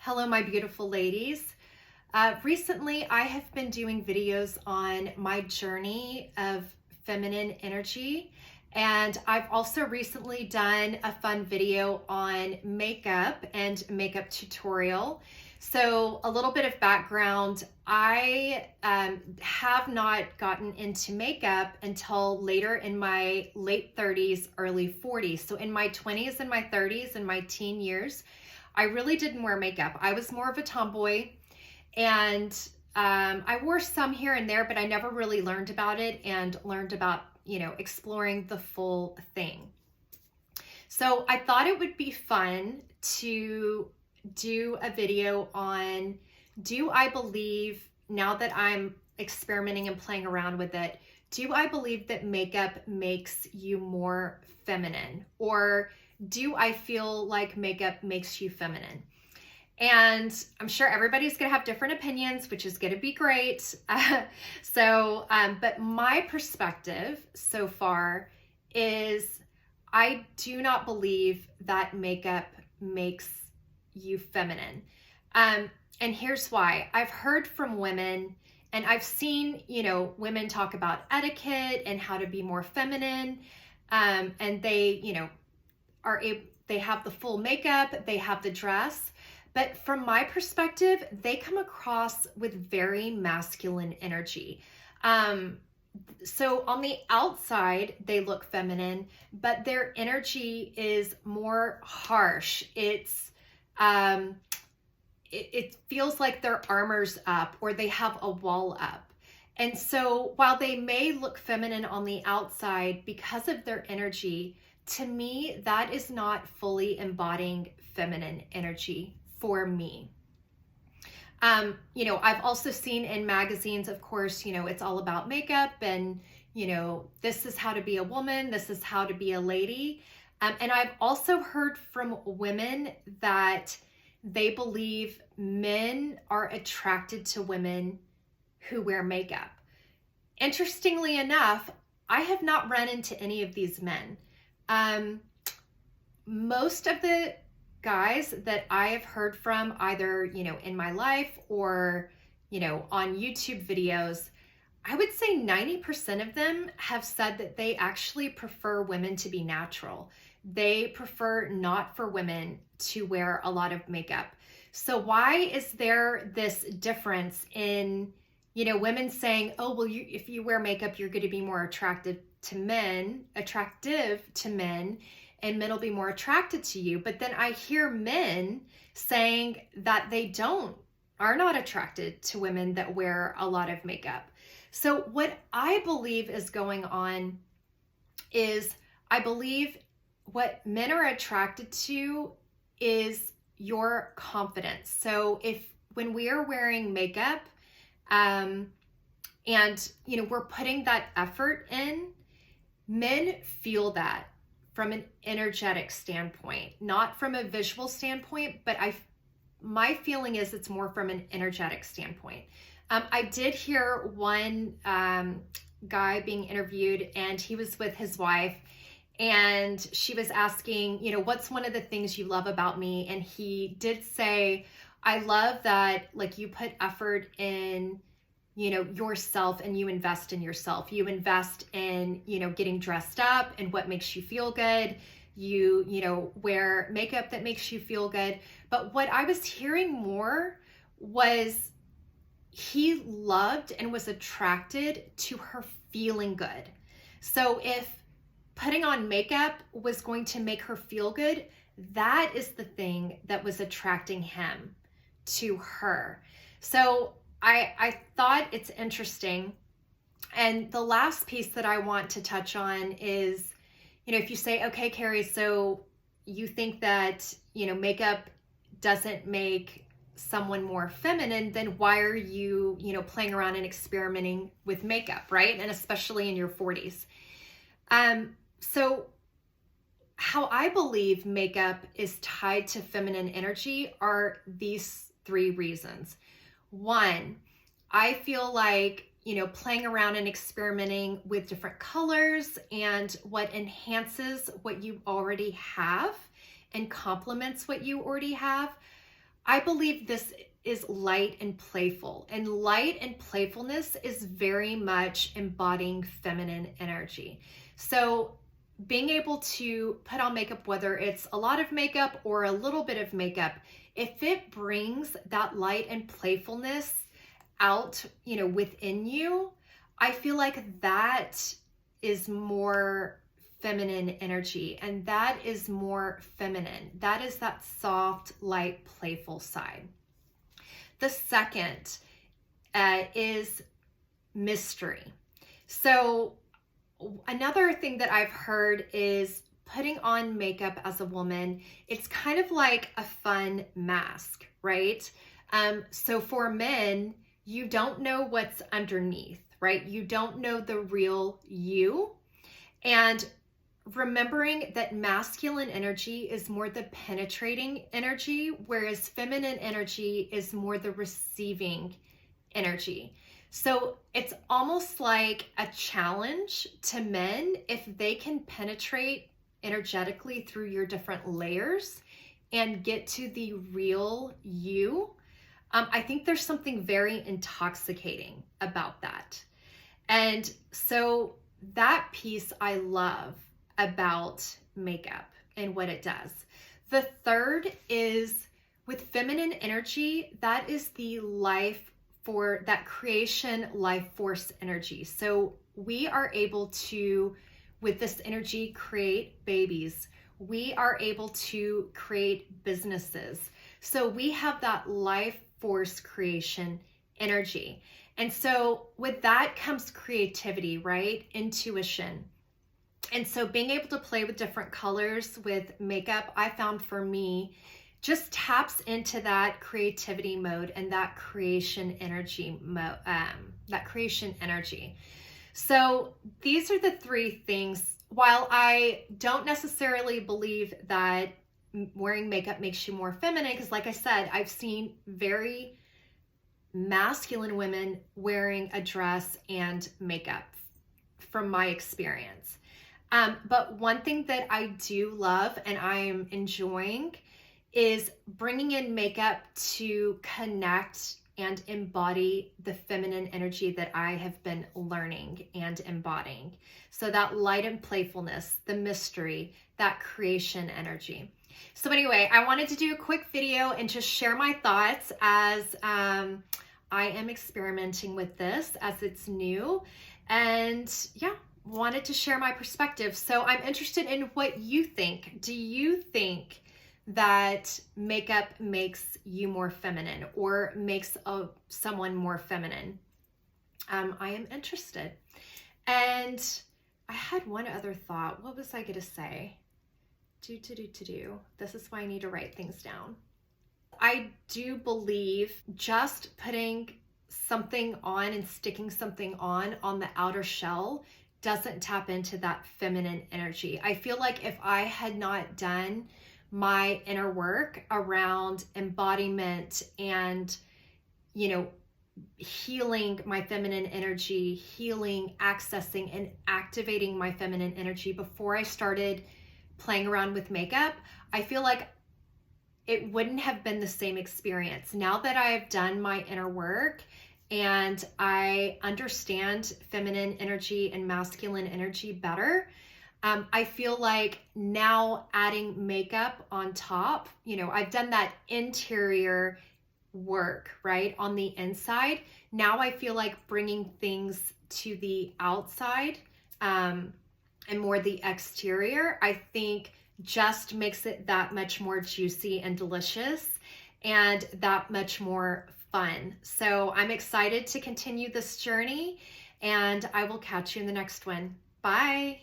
Hello, my beautiful ladies. Recently, I have been doing videos on my journey of feminine energy, and I've also recently done a fun video on makeup and makeup tutorial. So a little bit of background, I have not gotten into makeup until later in my late 30s, early 40s. So in my 20s and my 30s and my teen years, I really didn't wear makeup. I was more of a tomboy, and I wore some here and there, but I never really learned about it and learned about, exploring the full thing. So I thought it would be fun to do a video on, do I believe, now that I'm experimenting and playing around with it, do I believe that makeup makes you more feminine? Or do I feel like makeup makes you feminine? And I'm sure everybody's going to have different opinions, which is going to be great. But my perspective so far is I do not believe that makeup makes you feminine. And here's why. I've heard from women, and I've seen, women talk about etiquette and how to be more feminine. And they, they have the full makeup, they have the dress. But from my perspective, they come across with very masculine energy. So on the outside, they look feminine, but their energy is more harsh. It feels like their armor's up or they have a wall up. And so while they may look feminine on the outside because of their energy, to me, that is not fully embodying feminine energy for me. I've also seen in magazines, of course, it's all about makeup and, this is how to be a woman, this is how to be a lady. And I've also heard from women that they believe men are attracted to women who wear makeup. Interestingly enough, I have not run into any of these men. Most of the guys that I have heard from, either, in my life or, on YouTube videos, I would say 90% of them have said that they actually prefer women to be natural. They prefer not for women to wear a lot of makeup. So why is there this difference in, women saying, oh, well, if you wear makeup, you're going to be more attractive to men, and men will be more attracted to you. But then I hear men saying that they are not attracted to women that wear a lot of makeup. So what I believe is going on is I believe what men are attracted to is your confidence. So when we are wearing makeup, and we're putting that effort in, men feel that from an energetic standpoint, not from a visual standpoint, but my feeling is it's more from an energetic standpoint. I did hear one guy being interviewed, and he was with his wife, and she was asking, what's one of the things you love about me? And he did say, I love that, like, you put effort in, yourself, and you invest in yourself. You invest in, getting dressed up and what makes you feel good. You wear makeup that makes you feel good. But what I was hearing more was he loved and was attracted to her feeling good. So if putting on makeup was going to make her feel good, that is the thing that was attracting him to her. So I thought it's interesting. And the last piece that I want to touch on is, if you say, okay, Carrie, so you think that, makeup doesn't make someone more feminine, then why are you, playing around and experimenting with makeup, right? And especially in your 40s. So how I believe makeup is tied to feminine energy are these 3 reasons. 1, I feel like, playing around and experimenting with different colors and what enhances what you already have and complements what you already have. I believe this is light and playful, and light and playfulness is very much embodying feminine energy. So being able to put on makeup, whether it's a lot of makeup or a little bit of makeup, if it brings that light and playfulness out, within you, I feel like that is more feminine energy, and that is more feminine. That is that soft, light, playful side. The second is mystery. So another thing that I've heard is putting on makeup as a woman, it's kind of like a fun mask, right? So for men, you don't know what's underneath, right? You don't know the real you. And remembering that masculine energy is more the penetrating energy, whereas feminine energy is more the receiving energy. So it's almost like a challenge to men if they can penetrate energetically through your different layers and get to the real you. I think there's something very intoxicating about that. And so that piece I love about makeup and what it does. The third is with feminine energy, that is the life for that creation life force energy. So we are able to, with this energy, create babies. We are able to create businesses. So we have that life force creation energy. And so with that comes creativity, right? Intuition. And so being able to play with different colors with makeup, I found for me, just taps into that creativity mode and that creation energy So these are the three things. While I don't necessarily believe that wearing makeup makes you more feminine, because like I said, I've seen very masculine women wearing a dress and makeup from my experience. But one thing that I do love and I am enjoying is bringing in makeup to connect and embody the feminine energy that I have been learning and embodying. So that light and playfulness, the mystery, that creation energy. So anyway, I wanted to do a quick video and just share my thoughts as I am experimenting with this as it's new. And yeah, wanted to share my perspective. So I'm interested in what you think. Do you think that makeup makes you more feminine or makes someone more feminine? I am interested. And I had one other thought. What was I going to say? This is why I need to write things down. I do believe just putting something on and sticking something on the outer shell doesn't tap into that feminine energy. I feel like if I had not done my inner work around embodiment and, healing my feminine energy, healing, accessing, and activating my feminine energy before I started playing around with makeup, I feel like it wouldn't have been the same experience. Now that I have done my inner work and I understand feminine energy and masculine energy better, I feel like now adding makeup on top, I've done that interior work, right, on the inside. Now I feel like bringing things to the outside and more the exterior, I think just makes it that much more juicy and delicious and that much more fun. So I'm excited to continue this journey, and I will catch you in the next one. Bye.